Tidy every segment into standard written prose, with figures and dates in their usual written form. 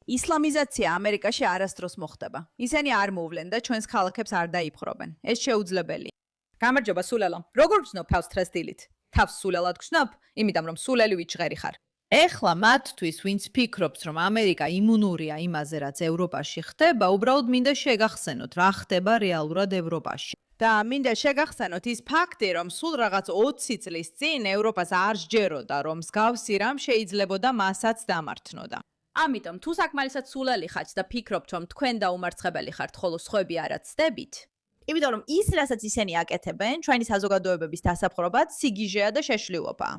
ისლამიზაცია ამერიკაში არასდროს მოხდება. ისინი არ მოვლენ და ჩვენს ქალაქებს არ დაიფხრობენ. ეს შეუძლებელია. გამარჯობა სულელო. როგორ გრძნობ თავს დღეს დილით? თავს სულელად გრძნობ, იმიტომ რომ სულელი ვიჭღერი ხარ. ეხლა მათთვის, ვინც ფიქრობს, რომ ამერიკა იმუნურია იმაზე, რაც ევროპაში ხდება, უბრალოდ მინდა შეგახსენოთ, რა ხდება რეალურად ევროპაში. და მინდა შეგახსენოთ ის ფაქტი, რომ სულ რაღაც 20 წლის წინ ევროპას არ სჯეროდა, რომ მსგავსი რამ შეიძლებოდა მასაც დამართნოდა. ამიტომ თუ საკმარისად სულელი ხართ და ფიქრობთ, რომ თქვენ დაუმარცხებელი ხართ, ხოლო სხვები არა ცდებით, იმიტომ რომ ის, რასაც ისინი აკეთებენ, ჩვენი საზოგადოებების დასაპყრობად სიგიჟეა და შეშლილობაა.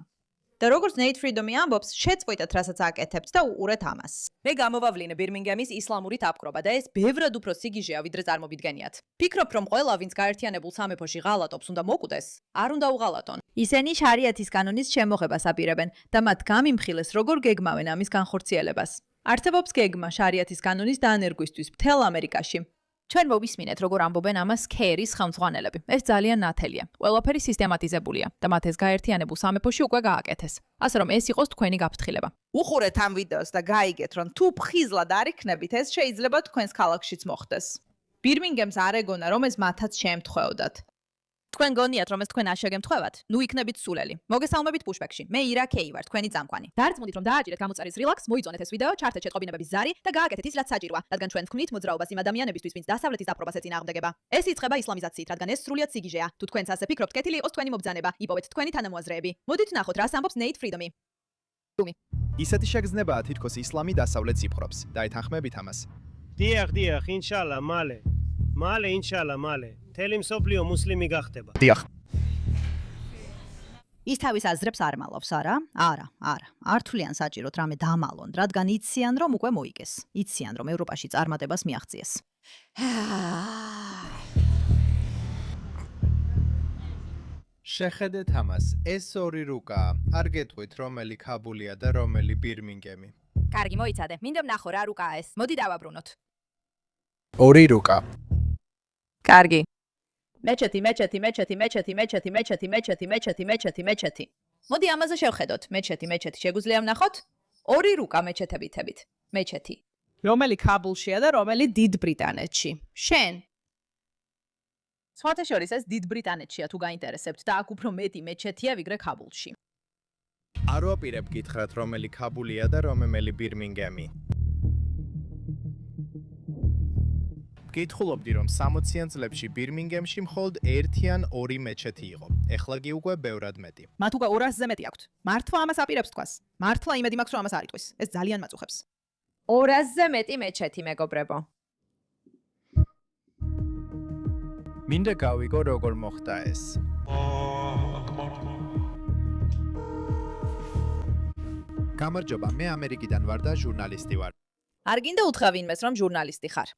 და როგორც Nate Freedom-ი ამბობს, შეწყვიტეთ, რასაც აკეთებთ და უყურეთ ამას. მე გამოვავლინე ბირმინგემის ისლამური დაპყრობა და ეს ბევრად უფრო სიგიჟეა, ვიდრე წარმოვიდგენიათ. ფიქრობ, რომ ყველა, ვინც გაერთიანებულ სამეფოში ღალატობს, უნდა მოკუდეს? არ უნდა უღალატონ. ისინი შარიათის კანონის შემოღებას აპირებენ და მათ გამიმხილეს, როგორ გეგმავენ ამის განხორციელებას. არსებობს გეგმა შარიათის კანონის დაანერგვისთვის მთელ ამერიკაში. ჩვენ მოვისმინეთ, როგორ ამბობენ ამას ქერის ხელმძღვანელები. ეს ძალიან ნათელია. ყველაფერი სისტემატიზებულია და მათ ეს გაერთიანებულ სამეფოში უკვე გააკეთეს. ასე რომ ეს იყოს თქვენი გაფრთხილება. უყურეთ ამ ვიდეოს და გაიგეთ, რომ თუ ფხიზლად არ იქნებით, ეს შეიძლება თქვენს ქალაქშიც მოხდეს. ბირმინგემს არ ეგონა, რომ ეს მათაც შეემთხვეოდათ. თქვენ გონიათ, რომ ეს თქვენ არ შეგემთხვევათ? ნუ იქნებით სულელი. მოგესალმებით პუშბექში. მე ირა კეი ვარ, თქვენი წამყვანი. დარწმუნდით, რომ დააჭირეთ გამოწერის რილაქს, მოიძონეთ ეს ვიდეო, ჩართეთ შეტყობინებების ზარი და გააკეთეთ ის, რაც საჭიროა, რადგან ჩვენ ვქმნით მოძრაობას იმ ადამიანებისთვის, ვინც დასავლეთის დაპყრობას ეწინააღმდეგება. ეს იწყება ისლამიზაციით, რადგან ეს სრულიად სიგიჟეა. თუ თქვენც ასე ფიქრობთ, კეთილი იყოს თქვენი მობრძანება, იპოვეთ თქვენი თანამოაზრეები. მოდით ნახოთ, რას ამბობს Nate Freedom-ი. ისეთი შეგრძნებაა, თითქოს ისლამი დასავლეთს იპყრობს. დაეთანხმებით ამას. დიახ, ინშალა, მალე, ინშალა, მალე. თელი მსოფლიო მუსლიმი გახდება. დიახ. ის თავის აზრებს არ მალავს, არა? არა. არ თვლიან საჭიროთ რამე დამალონ, რადგან იციან, რომ უკვე მოიგეს. იციან, რომ ევროპაში წარმატებას მიაღწიეს. შეხედეთ ამას. ეს ორი რუკა. არ გეტყვით, რომელი ქაბულია და რომელი ბირმინგემი. კარგი, მოიცადე. მინდა ვნახო რა რუკაა ეს. მოდი დავაბრუნოთ. ორი რუკა. კარგი. მეჩეთი. მოდი ამაზე შევხედოთ. მეჩეთი შეგვიძლია ვნახოთ? ორი რუკა მეჩეთებითებით. მეჩეთი. რომელი ქაბულშია და რომელი დიდ ბრიტანეთში? შენ. სხვათა შორის ეს დიდ ბრიტანეთშია თუ გაინტერესებთ და აქ უფრო მეტი მეჩეთია ვიგრე ქაბულში. არ ვაპირებ გითხრათ, რომელი ქაბულია და რომელი ბირმინგემი. გითხულობდი, რომ 60-იან წლებში ბირმინგემში მხოლოდ 1 ან 2 მეჩეთი იყო. ეხლა კი უკვე ბევრად მეტი. მათ უკვე 200-ზე მეტი აქვთ. მართლა ამას აპირებს თქვას. მართლა იმედი მაქვს, რომ ამას არ იტყვის. ეს ძალიან მაწუხებს. 200-ზე მეტი მეჩეთი, მეგობრებო. მინდა გავიგო, როგორ მოხდა ეს. გამარჯობა, მე ამერიკიდან ვარ და ჟურნალისტი ვარ. არ გინდა უთხრა ვინმეს, რომ ჟურნალისტი ხარ.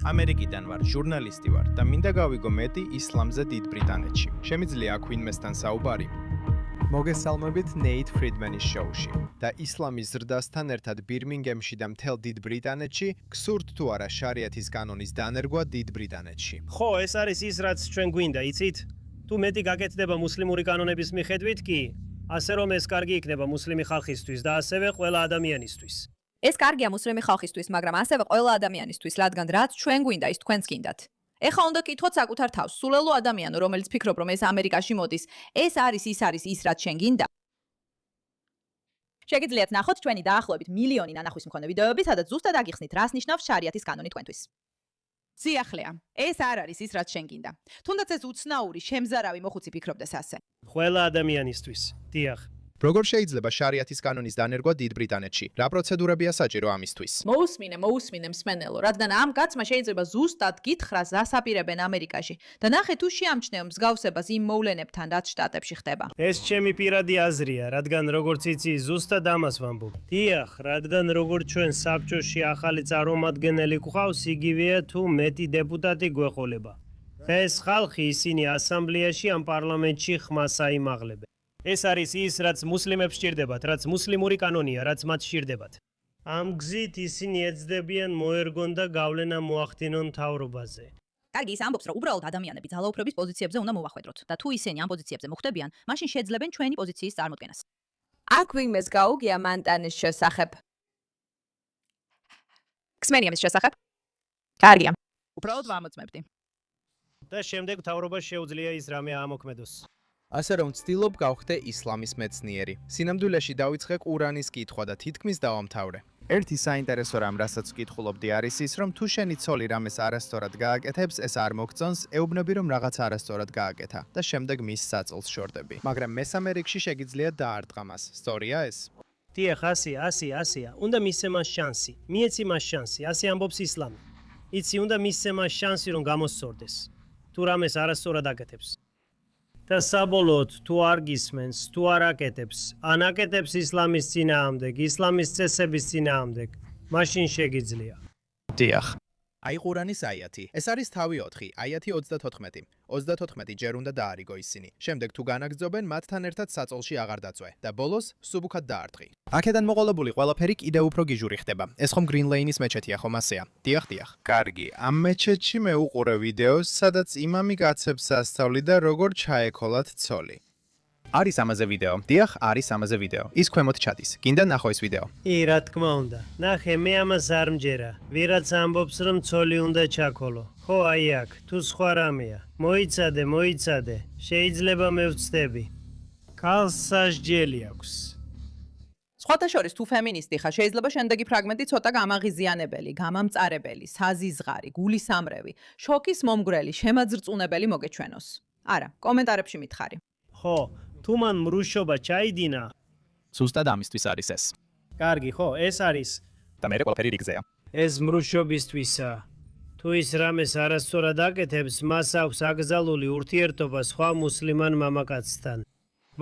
ამერიკიდან ვარ, ჟურნალისტი ვარ და მინდა გავიგო მეტი ისლამზე დიდ ბრიტანეთში. შემიძლია აქ ვინმესთან საუბარი? მოგესალმებით Nate Freedman-ის შოუში. და ისლამის ზრდასთან ერთად ბირმინგემში და მთელ დიდ ბრიტანეთში გსურთ თუ არა შარიათის კანონის დანერგვა დიდ ბრიტანეთში. ხო, ეს არის ის, რაც ჩვენ გვინდა, იცით? თუ მეტი გაკეთდება მუსლიმური კანონების მიხედვით კი, ასე რომ ეს კარგი იქნება მუსლიმი ხალხისთვის და ასევე ყველა ადამიანისთვის. ეს კარგია მუსლიმი ხალხისთვის, მაგრამ ასევე ყველა ადამიანისთვის, რადგან რაც ჩვენ გვინდა, ის თქვენც გინდათ. ეხლა უნდა კითხოთ საკუთარ თავს, სულელო ადამიანო, რომელიც ფიქრობ, რომ ეს ამერიკაში მოდის, ეს არის ის, რაც შენ გინდა. შეგიძლიათ ნახოთ ჩვენი დაახლოებით მილიონი ნანახვის მქონე ვიდეოები, სადაც ზუსტად აგიხსნით, რას ნიშნავს შარიათის კანონი თქვენთვის. სიახლეა, ეს არ არის ის, რაც შენ გინდა. თუნდაც ეს უცნაური, შემზარავი მოხუცი ფიქრობდეს ასე. ყველა ადამიანისთვის. დიახ. როგორ შეიძლება შარიათის კანონის დანერგვა დიდ ბრიტანეთში? რა პროცედურებია საჭირო ამისთვის? მოусმინე მსმენელო, რადგან ამ კაცმა შეიძლება ზუსტად გითხრას, რას აპირებენ ამერიკაში და ნახე თუ შეამჩნევ მსგავსებას იმ მოვლენებთან, რაც შტატებში ხდება. ეს ჩემი პირადი აზრია, რადგან როგორც იცი, ზუსტად ამას ვამბობ. დიახ, რადგან როგორც ჩვენ საბჭოში ახალი წარმომადგენელი გვყავს, იგივეა თუ მეტი დეპუტატი გვეყოლება. ეს ხალხი ისინი ასამბლეაში ან პარლამენტში ხმას აიმაღლებენ. ეს არის ის, რაც მუსლიმებს სჭირდებათ, რაც მუსლიმური კანონია, რაც მათ სჭირდებათ. ამ გზით ისინი ეცდებიან მოერგონ და გავლენა მოახდინონ მთავრობაზე. კარგი, ის ამბობს, რომ უბრალოდ ადამიანები ძალაუფლების პოზიციებზე უნდა მოვახვედროთ და თუ ისინი ამ პოზიციებზე მოხვდებიან, მაშინ შეძლებენ ჩვენი პოზიციის წარმოქმნას. აქ ვინმეს გაუგია მანტანის შესახებ. გსმენია მის შესახებ? კარგია. უბრალოდ ვამოწმებდი. და შემდეგ მთავრობას შეუძლია ის რამე ამოქმედოს. ასე რომ ვცდილობ გავხდე ისლამის მეცნიერი. სინამდვილეში დავიწყე ყურანის კითხვა და თითქმის დავამთავრე. ერთი საინტერესო რამ, რასაც ვკითხულობდი, არის ის, რომ თუ შენი ცოლი რამეს არასწორად გააკეთებს, ეს არ მოგწონს, ეუბნები, რომ რაღაც არასწორად გააკეთა და შემდეგ მის საწოლს შორდები. მაგრამ მესამე რიგში შეგიძლია დაარტყა მას. სწორია ეს? დიახ, ასია. უნდა მისცე მას შანსი. მიეცი მას შანსი, ასე ამბობს ისლამი. იცი, უნდა მისცე მას შანსი, რომ გამოსწორდეს. თუ რამეს არასწორად აკეთებს. და საბოლოოდ, თუ არ გისმენს, თუ არ აკეთებს, ან აკეთებს ისლამის წინააღმდეგ, ისლამის წესების წინააღმდეგ, მაშინ შეგიძლია. დიახ. აი ყურანის აიათი. ეს არის თავი 4, აიათი 34. 34 ჯერ უნდა დაარიგო ისინი. შემდეგ თუ განაგრძობენ, მათთან ერთად საწოლში აღარ დაწვე და ბოლოს სუბუქად დაარტყი. აქედან მოყოლებული ყველაფერი კიდევ უფრო გიჟური ხდება. ეს ხომ გრინ ლეინის მეჩეთია, ხომ ასეა? დიახ. კარგი. ამ მეჩეთში მე უყურე ვიდეოს, სადაც იმამი კაცებს ასწავლიდა როგორ ჩაეკოლათ ცოლი. არის ამაზე ვიდეო. დიახ, არის ამაზე ვიდეო. ის ქვემოთ ჩადის. გინდა ნახო ეს ვიდეო. რა თქმა უნდა. ნახე, მე ამას არ მჯერა. ვიღაც ამბობს, რომ ცოლი უნდა ჩაქოლო. ხო, აი აქ, თუ სხვა რამეა. მოიცადე. შეიძლება მე ვცდები. ქალს სასჯელი აქვს. სხვათა შორის თუ ფემინისტი ხარ, შეიძლება შემდეგი ფრაგმენტი ცოტა გამაღიზიანებელი, გამამწარებელი, საზიზღარი, გულისამრევი, შოკის მომგვრელი, შემაძრწუნებელი მოგეჩვენოს. არა, კომენტარებში მითხარი. ხო, თუ მან მრუშობა ჩაიდინა. ზუსტად ამისთვის არის ეს. კარგი, ხო, ეს არის. და მე ყველაფერი რიგზეა. ეს მრუშობისთვისაა. თუ ის რამეს არასწორად აკეთებს, მას აქვს აკრძალული ურთიერთობა სხვა მუსლიმან მამაკაცთან.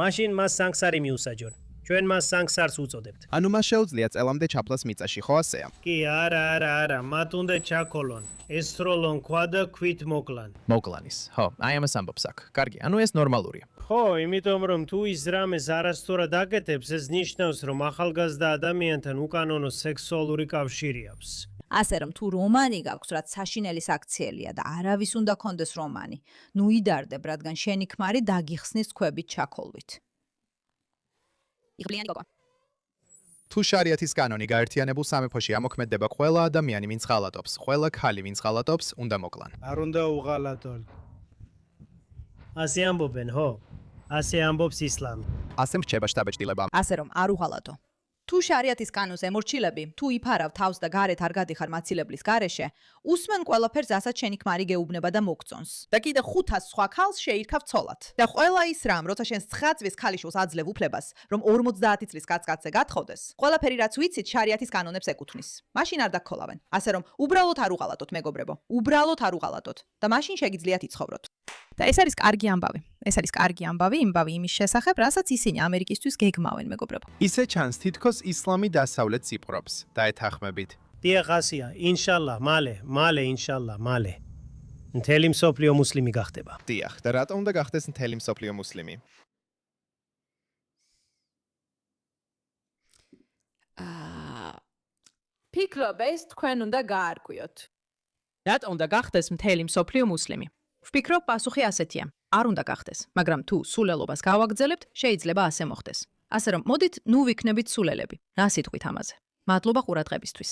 მაშინ მას სანქსარი მიუსაჯონ. ჩვენ მას სანქსარს უწოდებთ. ანუ მას შეუძლია წელამდე ჩაფლას მიწაში, ხო ასეა? კი, არა, მათ უნდა ჩაქოლონ. ესროლონ ქვა და ქვით მოკლან. მოკლანის. ხო, აი ამას ამბობს აქ. კარგი, ანუ ეს ნორმალურია. ხო, იმიტომ რომ თუ ის რამეს არასწორად აკეთებს, ეს ნიშნავს, რომ ახალგაზრდა ადამიანთან უკანონო სექსუალური კავშირი აქვს. ასე რომ თუ რომანი გაქვს, რაც საშინელი საქციელია და არავის უნდა კონდეს რომანი, ნუ იდარდებ, რადგან შენი ქმარი დაგიხსნის ქვებით ჩაქოლვით. იღბლიანი გოგო. თუ შარიათის კანონი გაერთიანებულ სამეფოში ამოქმედდება, ყველა ადამიანი, ვინც ღალატობს, ყველა ქალი, ვინც ღალატობს, უნდა მოკლან. არ უნდა უღალატონ. ასე ამბობენ, ხო? ასე ამბობს ისლამი. ასე მრჩება შთაბეჭდილება. ასე რომ არ უღალატო. თუ შარიათის კანონს ემორჩილები, თუ იფარავ თავს და გარეთ არ გადიხარ მაცილებლის გარეშე, უსმენ ყველაფერს, რასაც შენი ქმარი გეუბნება და მოგწონს. და კიდე 500 სხვა ქალს შეირქავ ცოლად. და ყველა ის რამ, როცა შენ 9 წლის ქალიშვილს აძლევ უფლებას, რომ 50 წლის კაცკაცზე გათხოვდეს, ყველაფერი რაც ვიცით, შარიათის კანონებს ეკუთვნის. მაშინ არ დაგქოლავენ. ასე რომ უბრალოდ არ უღალატოთ, მეგობრებო. უბრალოდ არ უღალატოთ და მაშინ შეგიძლიათ იცხოვროთ. და ეს არის კარგი ამბავი. ეს არის კარგი ამბავი, იმბავი იმის შესახებ, რასაც ისინი ამერიკისთვის გეგმავენ, მეგობრებო. ისე ჩანს, თითქოს ისლამი დასავლეთს იპყრობს. დაეთანხმებით. დიახ, ასია, ინშალლა, მალე, ინშალლა, მალე. მთელი მსოფლიო მუსლიმი გახდება. დიახ, და რატომ უნდა გახდეს მთელი მსოფლიო მუსლიმი? ფიქრობ, ეს თქვენ უნდა გაარკვიოთ. რატომ უნდა გახდეს მთელი მსოფლიო მუსლიმი? ვფიქრობ, პასუხი ასეთია. არ უნდა გახდეს, მაგრამ თუ სულელობას გავაგრძელებთ, შეიძლება ასე მოხდეს. ასე რომ, მოდით, ნუ ვიქნებით სულელები. რა სიტყვით ამაზე? მადლობა ყურადღებისთვის.